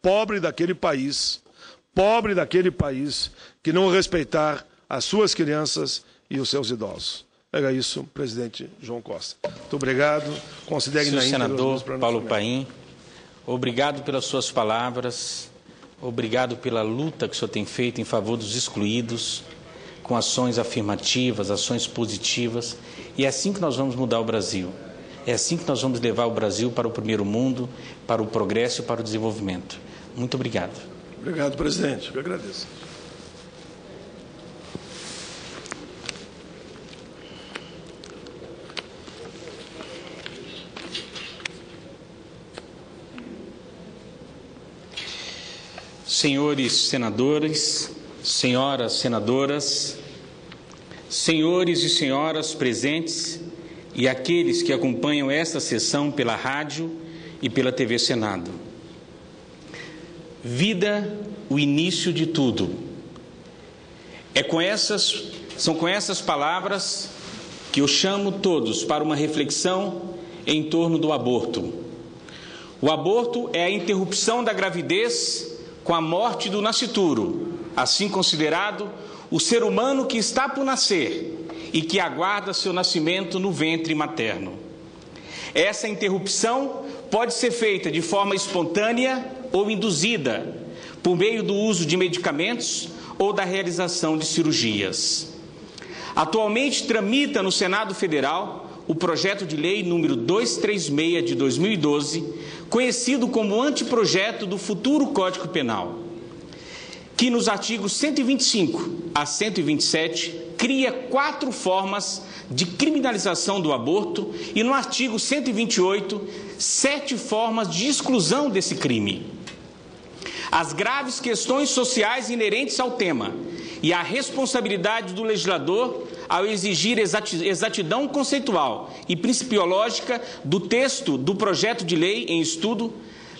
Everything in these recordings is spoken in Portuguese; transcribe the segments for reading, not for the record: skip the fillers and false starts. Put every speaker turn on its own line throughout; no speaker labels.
pobre daquele país que não respeitar as suas crianças e os seus idosos. Era isso, presidente João Costa. Muito obrigado. Considere na íntegra os meus
senador Paulo Paim, obrigado pelas suas palavras, obrigado pela luta que o senhor tem feito em favor dos excluídos, com ações afirmativas, ações positivas. E é assim que nós vamos mudar o Brasil. É assim que nós vamos levar o Brasil para o primeiro mundo, para o progresso e para o desenvolvimento. Muito obrigado.
Obrigado, presidente. Eu agradeço.
Senhores senadores, senhoras senadoras, senhores e senhoras presentes e aqueles que acompanham esta sessão pela rádio e pela TV Senado. Vida, o início de tudo. São com essas palavras que eu chamo todos para uma reflexão em torno do aborto. O aborto é a interrupção da gravidez com a morte do nascituro, assim considerado o ser humano que está por nascer e que aguarda seu nascimento no ventre materno. Essa interrupção pode ser feita de forma espontânea ou induzida, por meio do uso de medicamentos ou da realização de cirurgias. Atualmente tramita no Senado Federal o projeto de lei número 236 de 2012, conhecido como anteprojeto do futuro Código Penal, que nos artigos 125 a 127 cria 4 formas de criminalização do aborto e no artigo 128, 7 formas de exclusão desse crime. As graves questões sociais inerentes ao tema e a responsabilidade do legislador ao exigir exatidão conceitual e principiológica do texto do projeto de lei em estudo,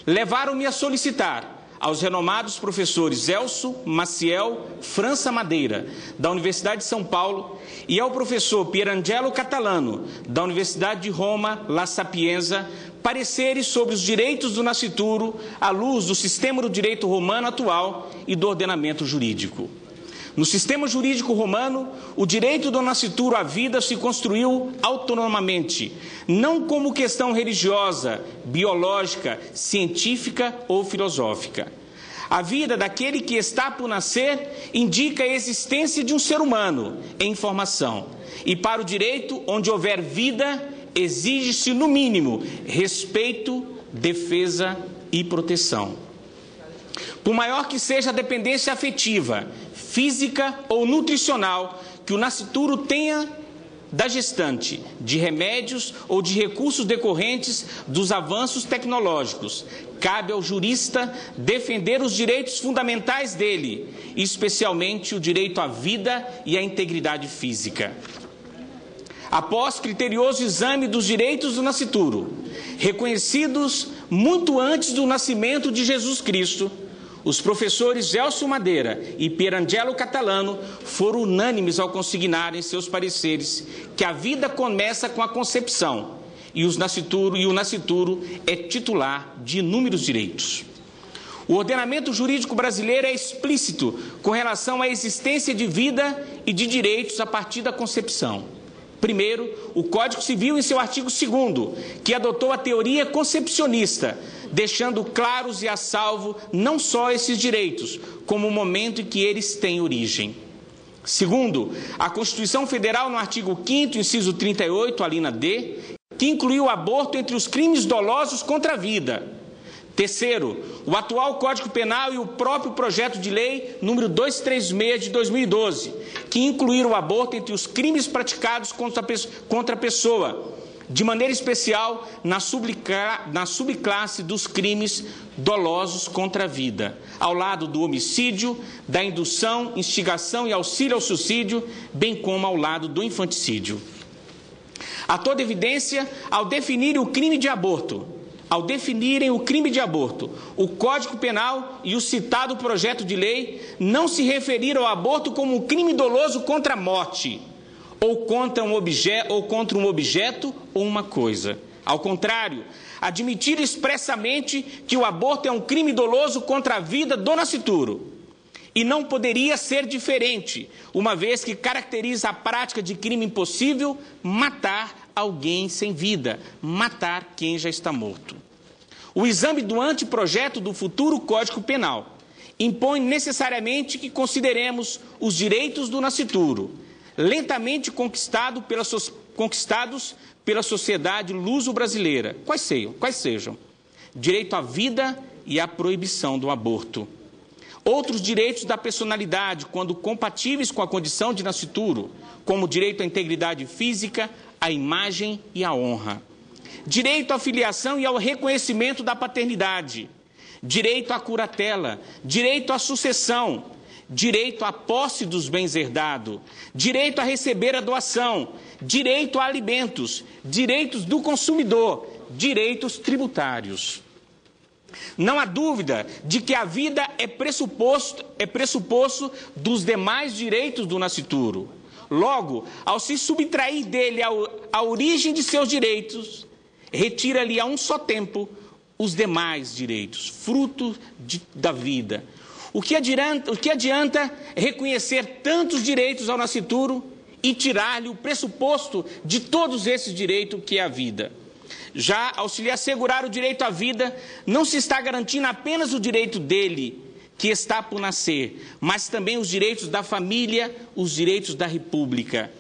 levaram-me a solicitar aos renomados professores Elcio Maciel França Madeira, da Universidade de São Paulo, e ao professor Pierangelo Catalano, da Universidade de Roma, La Sapienza, pareceres sobre os direitos do nascituro à luz do sistema do direito romano atual e do ordenamento jurídico. No sistema jurídico romano, o direito do nascituro à vida se construiu autonomamente, não como questão religiosa, biológica, científica ou filosófica. A vida daquele que está por nascer indica a existência de um ser humano em formação. E para o direito, onde houver vida, exige-se, no mínimo, respeito, defesa e proteção. Por maior que seja a dependência afetiva, física ou nutricional que o nascituro tenha da gestante, de remédios ou de recursos decorrentes dos avanços tecnológicos, cabe ao jurista defender os direitos fundamentais dele, especialmente o direito à vida e à integridade física. Após criterioso exame dos direitos do nascituro, reconhecidos muito antes do nascimento de Jesus Cristo, os professores Elcio Madeira e Pierangelo Catalano foram unânimes ao consignar em seus pareceres que a vida começa com a concepção e o nascituro é titular de inúmeros direitos. O ordenamento jurídico brasileiro é explícito com relação à existência de vida e de direitos a partir da concepção. Primeiro, o Código Civil, em seu artigo 2º, que adotou a teoria concepcionista, deixando claros e a salvo não só esses direitos, como o momento em que eles têm origem. Segundo, a Constituição Federal, no artigo 5º, inciso 38, alínea D, que incluiu o aborto entre os crimes dolosos contra a vida. Terceiro, o atual Código Penal e o próprio projeto de lei número 236 de 2012, que incluíram o aborto entre os crimes praticados contra a pessoa, de maneira especial na subclasse dos crimes dolosos contra a vida, ao lado do homicídio, da indução, instigação e auxílio ao suicídio, bem como ao lado do infanticídio. A toda evidência, ao definirem o crime de aborto, o Código Penal e o citado projeto de lei não se referiram ao aborto como um crime doloso contra a morte, ou contra um objeto ou uma coisa, Ao contrário, admitir expressamente que o aborto é um crime doloso contra a vida do nascituro. E não poderia ser diferente, uma vez que caracteriza a prática de crime impossível matar alguém sem vida, matar quem já está morto. O exame do anteprojeto do futuro Código Penal impõe necessariamente que consideremos os direitos do nascituro, lentamente conquistados pela sociedade luso-brasileira. Quais sejam? Direito à vida e à proibição do aborto. Outros direitos da personalidade, quando compatíveis com a condição de nascituro, como o direito à integridade física, à imagem e à honra. Direito à filiação e ao reconhecimento da paternidade. Direito à curatela, direito à sucessão, direito à posse dos bens herdados, direito a receber a doação, direito a alimentos, direitos do consumidor, direitos tributários. Não há dúvida de que a vida é pressuposto dos demais direitos do nascituro. Logo, ao se subtrair dele a origem de seus direitos, retira-lhe a um só tempo os demais direitos, fruto da vida. O que adianta reconhecer tantos direitos ao nascituro e tirar-lhe o pressuposto de todos esses direitos, que é a vida? Já, ao se lhe assegurar o direito à vida, não se está garantindo apenas o direito dele, que está por nascer, mas também os direitos da família, os direitos da República.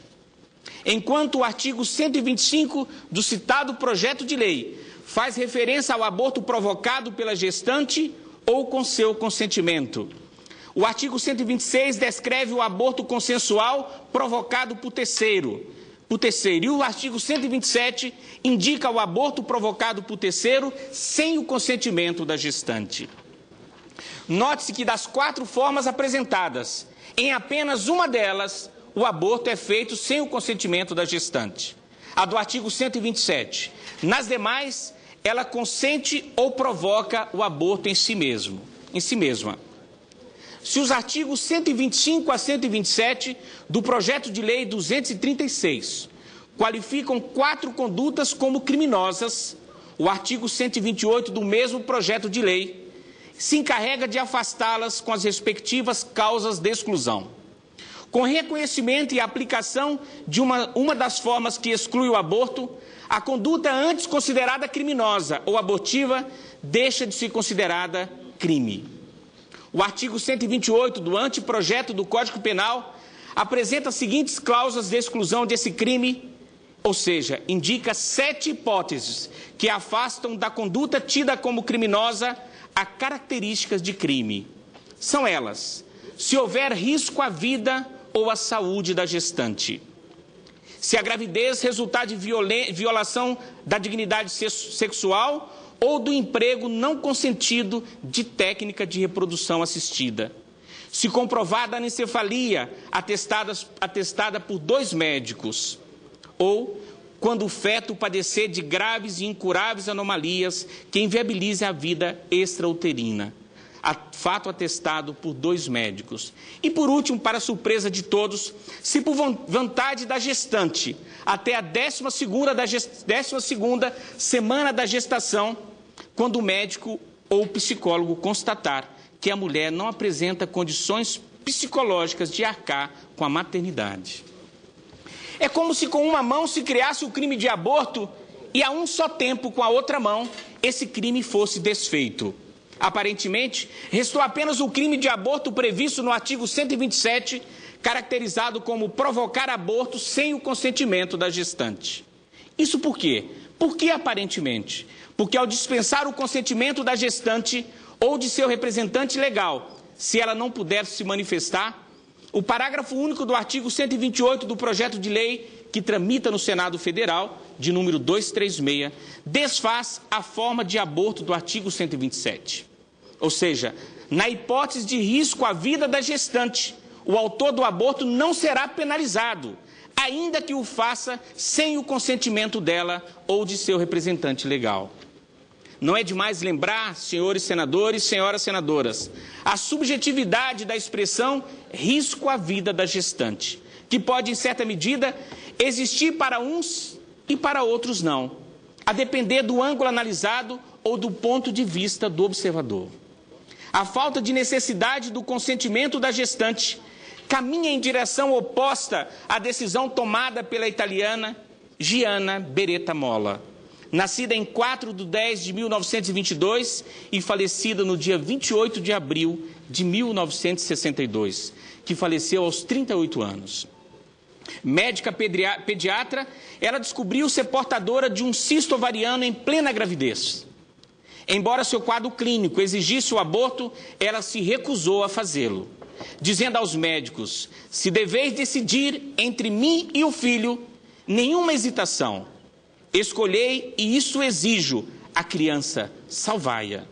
Enquanto o artigo 125 do citado projeto de lei faz referência ao aborto provocado pela gestante ou com seu consentimento, o artigo 126 descreve o aborto consensual provocado por terceiro. E o artigo 127 indica o aborto provocado por terceiro sem o consentimento da gestante. Note-se que das 4 formas apresentadas, em apenas uma delas, o aborto é feito sem o consentimento da gestante, a do artigo 127. Nas demais, ela consente ou provoca o aborto em si mesma. Se os artigos 125 a 127 do projeto de lei 236 qualificam 4 condutas como criminosas, o artigo 128 do mesmo projeto de lei se encarrega de afastá-las com as respectivas causas de exclusão. Com reconhecimento e aplicação de uma das formas que exclui o aborto, a conduta antes considerada criminosa ou abortiva deixa de ser considerada crime. O artigo 128 do anteprojeto do Código Penal apresenta as seguintes cláusulas de exclusão desse crime, ou seja, indica 7 hipóteses que afastam da conduta tida como criminosa a características de crime. São elas: se houver risco à vida ou à saúde da gestante, se a gravidez resultar de violação da dignidade sexual ou do emprego não consentido de técnica de reprodução assistida, se comprovada a anencefalia atestada por 2 médicos, ou quando o feto padecer de graves e incuráveis anomalias que inviabilizem a vida extrauterina, fato atestado por 2 médicos. E por último, para surpresa de todos, se por vontade da gestante, até a 12ª semana da gestação, quando o médico ou o psicólogo constatar que a mulher não apresenta condições psicológicas de arcar com a maternidade. É como se com uma mão se criasse o crime de aborto e a um só tempo, com a outra mão, esse crime fosse desfeito. Aparentemente, restou apenas o crime de aborto previsto no artigo 127, caracterizado como provocar aborto sem o consentimento da gestante. Isso por quê? Por que aparentemente? Porque ao dispensar o consentimento da gestante ou de seu representante legal, se ela não puder se manifestar, o parágrafo único do artigo 128 do projeto de lei que tramita no Senado Federal, de número 236, desfaz a forma de aborto do artigo 127. Ou seja, na hipótese de risco à vida da gestante, o autor do aborto não será penalizado, ainda que o faça sem o consentimento dela ou de seu representante legal. Não é demais lembrar, senhores senadores, senhoras senadoras, a subjetividade da expressão risco à vida da gestante, que pode, em certa medida, existir para uns e para outros não. a depender do ângulo analisado ou do ponto de vista do observador. A falta de necessidade do consentimento da gestante caminha em direção oposta à decisão tomada pela italiana Gianna Beretta Molla, nascida em 4/10/1922 e falecida no dia 28 de abril de 1962, que faleceu aos 38 anos. Médica pediatra, ela descobriu ser portadora de um cisto ovariano em plena gravidez. Embora seu quadro clínico exigisse o aborto, ela se recusou a fazê-lo, dizendo aos médicos: se deveis decidir entre mim e o filho, nenhuma hesitação. Escolhei e isso exijo, a criança, salvai-a.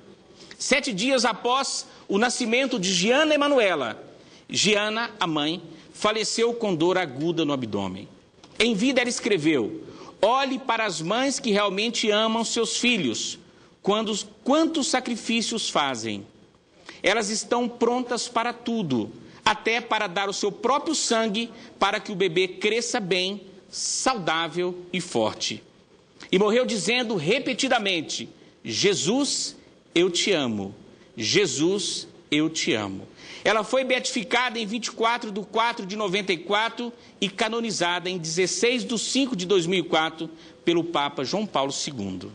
7 dias após o nascimento de Gianna Emanuela, Gianna, a mãe, faleceu com dor aguda no abdômen. Em vida ela escreveu: olhe para as mães que realmente amam seus filhos, quantos sacrifícios fazem. Elas estão prontas para tudo, até para dar o seu próprio sangue para que o bebê cresça bem, saudável e forte. E morreu dizendo repetidamente: Jesus, eu te amo. Jesus, eu te amo. Ela foi beatificada em 24/4/94 e canonizada em 16/5/2004 pelo Papa João Paulo II.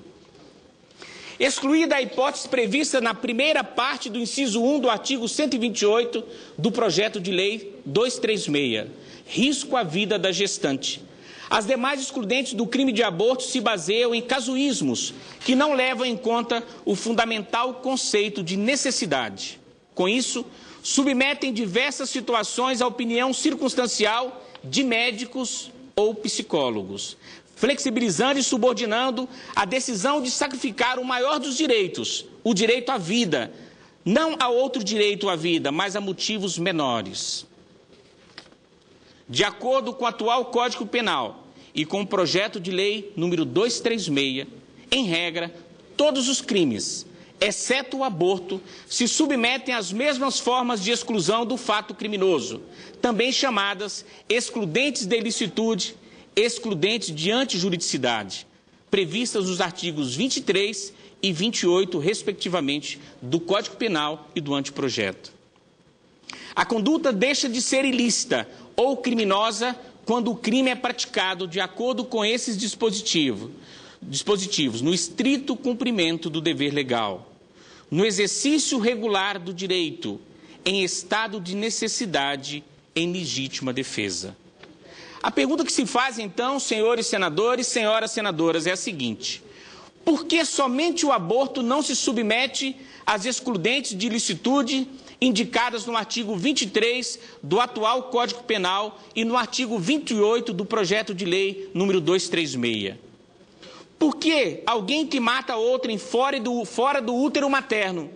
Excluída a hipótese prevista na primeira parte do inciso 1 do artigo 128 do projeto de lei 236, risco à vida da gestante. As demais excludentes do crime de aborto se baseiam em casuísmos que não levam em conta o fundamental conceito de necessidade. Com isso, submetem diversas situações à opinião circunstancial de médicos ou psicólogos, flexibilizando e subordinando a decisão de sacrificar o maior dos direitos, o direito à vida, não a outro direito à vida, mas a motivos menores. De acordo com o atual Código Penal e com o projeto de lei número 236, em regra, todos os crimes, exceto o aborto, se submetem às mesmas formas de exclusão do fato criminoso, também chamadas excludentes de ilicitude, excludentes de antijuridicidade, previstas nos artigos 23 e 28, respectivamente, do Código Penal e do anteprojeto. A conduta deixa de ser ilícita ou criminosa quando o crime é praticado de acordo com esses dispositivos, no estrito cumprimento do dever legal, no exercício regular do direito, em estado de necessidade, em legítima defesa. A pergunta que se faz, então, senhores senadores, senhoras senadoras, é a seguinte: por que somente o aborto não se submete às excludentes de ilicitude indicadas no artigo 23 do atual Código Penal e no artigo 28 do projeto de lei número 236? Por que alguém que mata outrem fora do útero materno,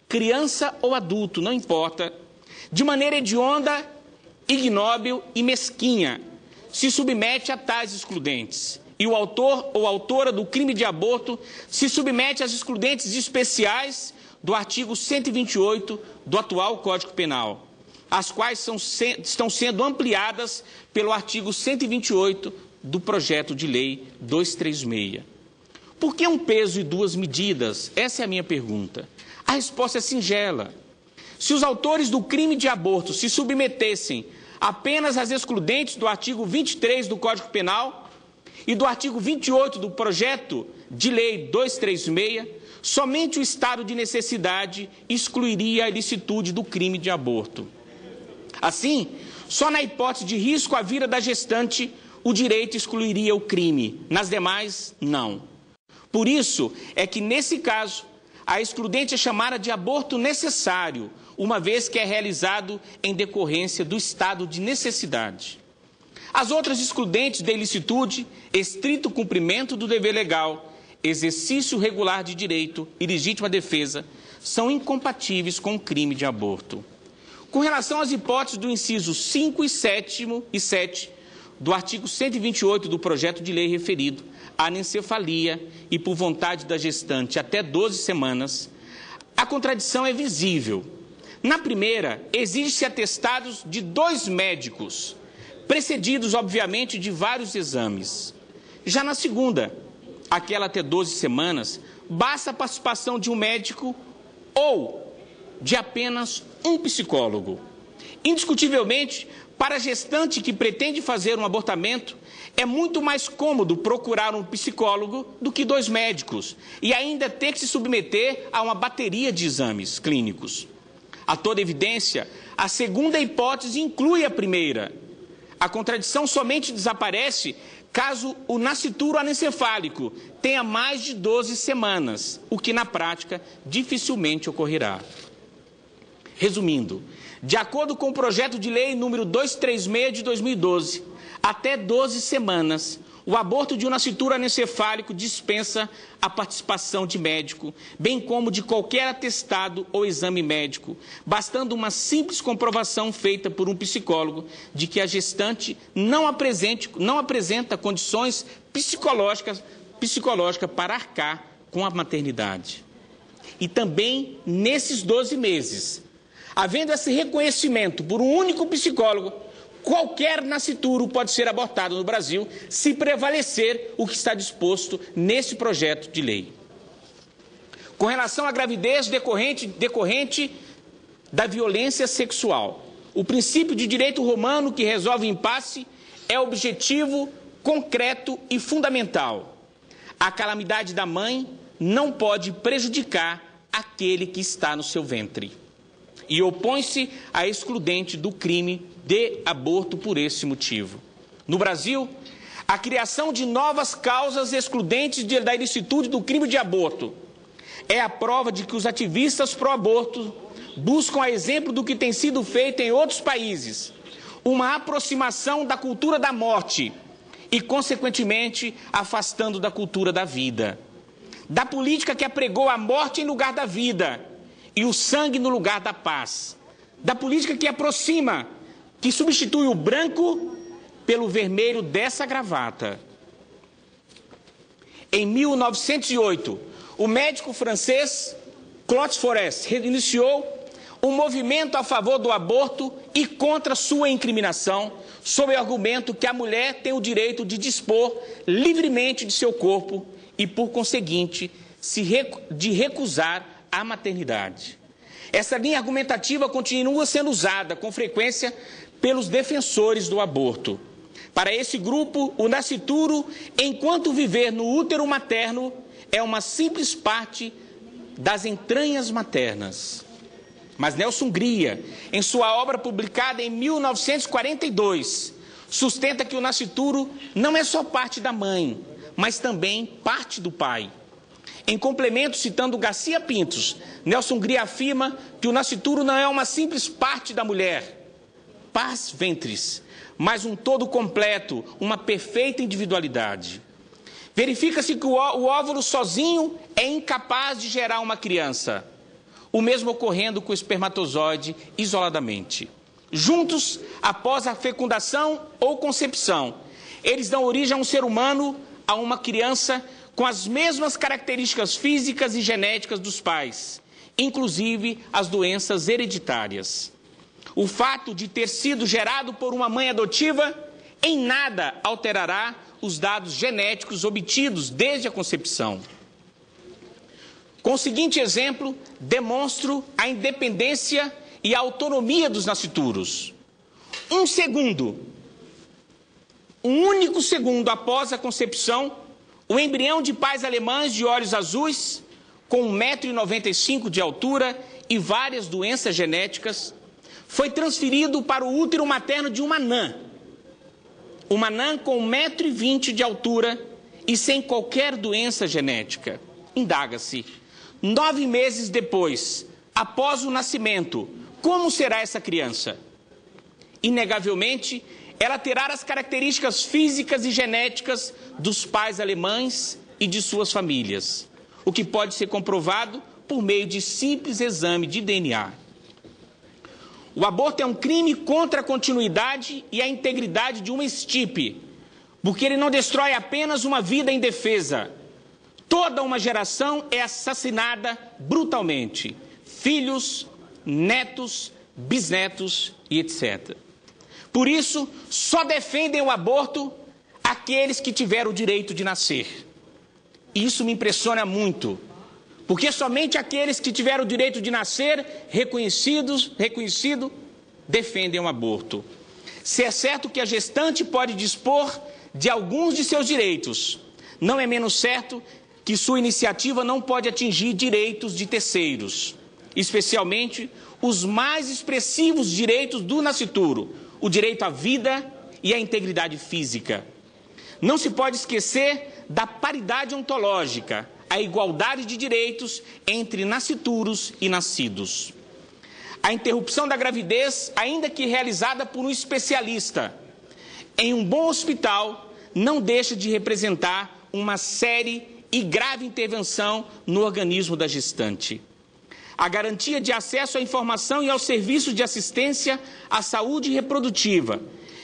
criança ou adulto, não importa, de maneira hedionda, ignóbil e mesquinha, se submete a tais excludentes, e o autor ou autora do crime de aborto se submete às excludentes especiais do artigo 128 do atual Código Penal, as quais estão sendo ampliadas pelo artigo 128 do projeto de lei 236. Por que um peso e duas medidas? Essa é a minha pergunta. A resposta é singela. Se os autores do crime de aborto se submetessem apenas às excludentes do artigo 23 do Código Penal e do artigo 28 do projeto de lei 236, somente o estado de necessidade excluiria a ilicitude do crime de aborto. Assim, só na hipótese de risco à vida da gestante, o direito excluiria o crime. Nas demais, não. Por isso é que, nesse caso, a excludente é chamada de aborto necessário, uma vez que é realizado em decorrência do estado de necessidade. As outras excludentes de ilicitude, estrito cumprimento do dever legal, exercício regular de direito e legítima defesa, são incompatíveis com o crime de aborto. Com relação às hipóteses do inciso 5 e 7 do artigo 128 do projeto de lei referido, a anencefalia e por vontade da gestante até 12 semanas, a contradição é visível. Na primeira, exige-se atestados de 2 médicos, precedidos, obviamente, de vários exames. Já na segunda, aquela até 12 semanas, basta a participação de um médico ou de apenas um psicólogo. Indiscutivelmente, para a gestante que pretende fazer um abortamento, é muito mais cômodo procurar um psicólogo do que 2 médicos e ainda ter que se submeter a uma bateria de exames clínicos. A toda evidência, a segunda hipótese inclui a primeira. A contradição somente desaparece caso o nascituro anencefálico tenha mais de 12 semanas, o que na prática dificilmente ocorrerá. Resumindo, de acordo com o projeto de lei número 236 de 2012, até 12 semanas, o aborto de um nascituro anencefálico dispensa a participação de médico, bem como de qualquer atestado ou exame médico, bastando uma simples comprovação feita por um psicólogo de que a gestante não apresenta condições psicológicas para arcar com a maternidade. E também nesses 12 meses, havendo esse reconhecimento por um único psicólogo, qualquer nascituro pode ser abortado no Brasil se prevalecer o que está disposto nesse projeto de lei. Com relação à gravidez decorrente da violência sexual, o princípio de direito romano que resolve o impasse é objetivo, concreto e fundamental. A calamidade da mãe não pode prejudicar aquele que está no seu ventre. E opõe-se à excludente do crime de aborto por esse motivo. No Brasil, a criação de novas causas excludentes da ilicitude do crime de aborto é a prova de que os ativistas pró-aborto buscam, a exemplo do que tem sido feito em outros países, uma aproximação da cultura da morte e, consequentemente, afastando da cultura da vida. Da política que apregou a morte em lugar da vida e o sangue no lugar da paz. Da política que aproxima, que substitui o branco pelo vermelho dessa gravata. Em 1908, o médico francês Claude Forest iniciou um movimento a favor do aborto e contra sua incriminação, sob o argumento que a mulher tem o direito de dispor livremente de seu corpo e, por conseguinte, de recusar a maternidade. Essa linha argumentativa continua sendo usada com frequência pelos defensores do aborto. Para esse grupo, o nascituro, enquanto viver no útero materno, é uma simples parte das entranhas maternas. Mas Nelson Gria, em sua obra publicada em 1942, sustenta que o nascituro não é só parte da mãe, mas também parte do pai. Em complemento, citando Garcia Pintos, Nelson Gria afirma que o nascituro não é uma simples parte da mulher, pars ventris, mas um todo completo, uma perfeita individualidade. Verifica-se que o óvulo sozinho é incapaz de gerar uma criança, o mesmo ocorrendo com o espermatozoide isoladamente. Juntos, após a fecundação ou concepção, eles dão origem a um ser humano, a uma criança com as mesmas características físicas e genéticas dos pais, inclusive as doenças hereditárias. O fato de ter sido gerado por uma mãe adotiva em nada alterará os dados genéticos obtidos desde a concepção. Com o seguinte exemplo, demonstro a independência e a autonomia dos nascituros. Um único segundo após a concepção, o embrião de pais alemães de olhos azuis, com 1,95 m de altura e várias doenças genéticas, foi transferido para o útero materno de uma anã. Uma anã com 1,20 m de altura e sem qualquer doença genética. Indaga-se, 9 meses depois, após o nascimento, como será essa criança? Inegavelmente, ela terá as características físicas e genéticas dos pais alemães e de suas famílias, o que pode ser comprovado por meio de simples exame de DNA. O aborto é um crime contra a continuidade e a integridade de uma estirpe, porque ele não destrói apenas uma vida indefesa. Toda uma geração é assassinada brutalmente. Filhos, netos, bisnetos e etc. Por isso, só defendem o aborto aqueles que tiveram o direito de nascer. E isso me impressiona muito, porque somente aqueles que tiveram o direito de nascer reconhecido defendem o aborto. Se é certo que a gestante pode dispor de alguns de seus direitos, não é menos certo que sua iniciativa não pode atingir direitos de terceiros, especialmente os mais expressivos direitos do nascituro, o direito à vida e à integridade física. Não se pode esquecer da paridade ontológica, a igualdade de direitos entre nascituros e nascidos. A interrupção da gravidez, ainda que realizada por um especialista em um bom hospital, não deixa de representar uma séria e grave intervenção no organismo da gestante. A garantia de acesso à informação e aos serviços de assistência à saúde reprodutiva,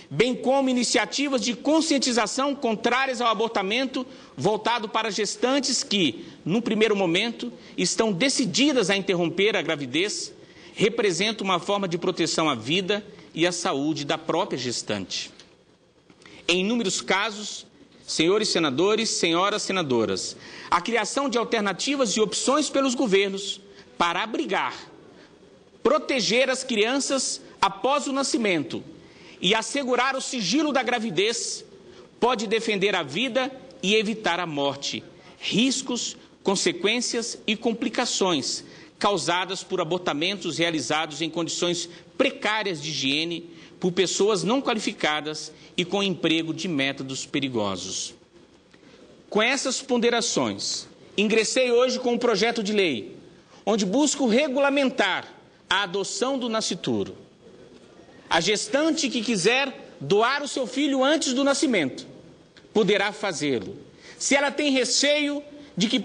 bem como iniciativas de conscientização contrárias ao abortamento, voltado para gestantes que, num primeiro momento, estão decididas a interromper a gravidez, representa uma forma de proteção à vida e à saúde da própria gestante. Em inúmeros casos, senhores senadores, senhoras senadoras, a criação de alternativas e opções pelos governos para abrigar, proteger as crianças após o nascimento e assegurar o sigilo da gravidez pode defender a vida e evitar a morte, riscos, consequências e complicações causadas por abortamentos realizados em condições precárias de higiene por pessoas não qualificadas e com emprego de métodos perigosos. Com essas ponderações, ingressei hoje com um projeto de lei, onde busco regulamentar a adoção do nascituro. A gestante que quiser doar o seu filho antes do nascimento poderá fazê-lo. Se ela tem receio de que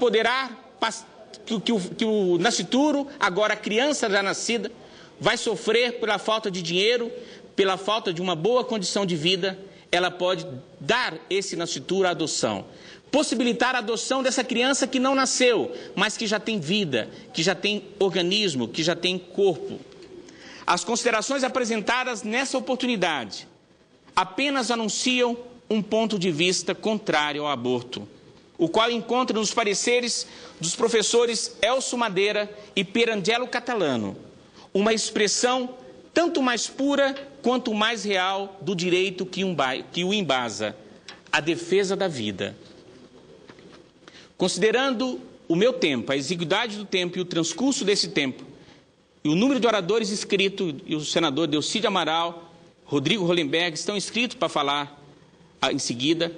que o nascituro, agora a criança já nascida, vai sofrer pela falta de dinheiro, pela falta de uma boa condição de vida, ela pode dar esse nascituro à adoção. Possibilitar a adoção dessa criança que não nasceu, mas que já tem vida, que já tem organismo, que já tem corpo. As considerações apresentadas nessa oportunidade apenas anunciam um ponto de vista contrário ao aborto, o qual encontra nos pareceres dos professores Elcio Madeira e Pierangelo Catalano, uma expressão tanto mais pura quanto mais real do direito que o embasa, a defesa da vida. Considerando o meu tempo, a exiguidade do tempo e o transcurso desse tempo, e o número de oradores inscritos, e o senador Delcídio Amaral, Rodrigo Hollenberg, estão inscritos para falar em seguida,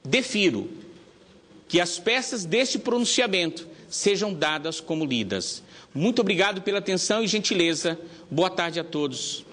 defiro que as peças deste pronunciamento sejam dadas como lidas. Muito obrigado pela atenção e gentileza. Boa tarde a todos.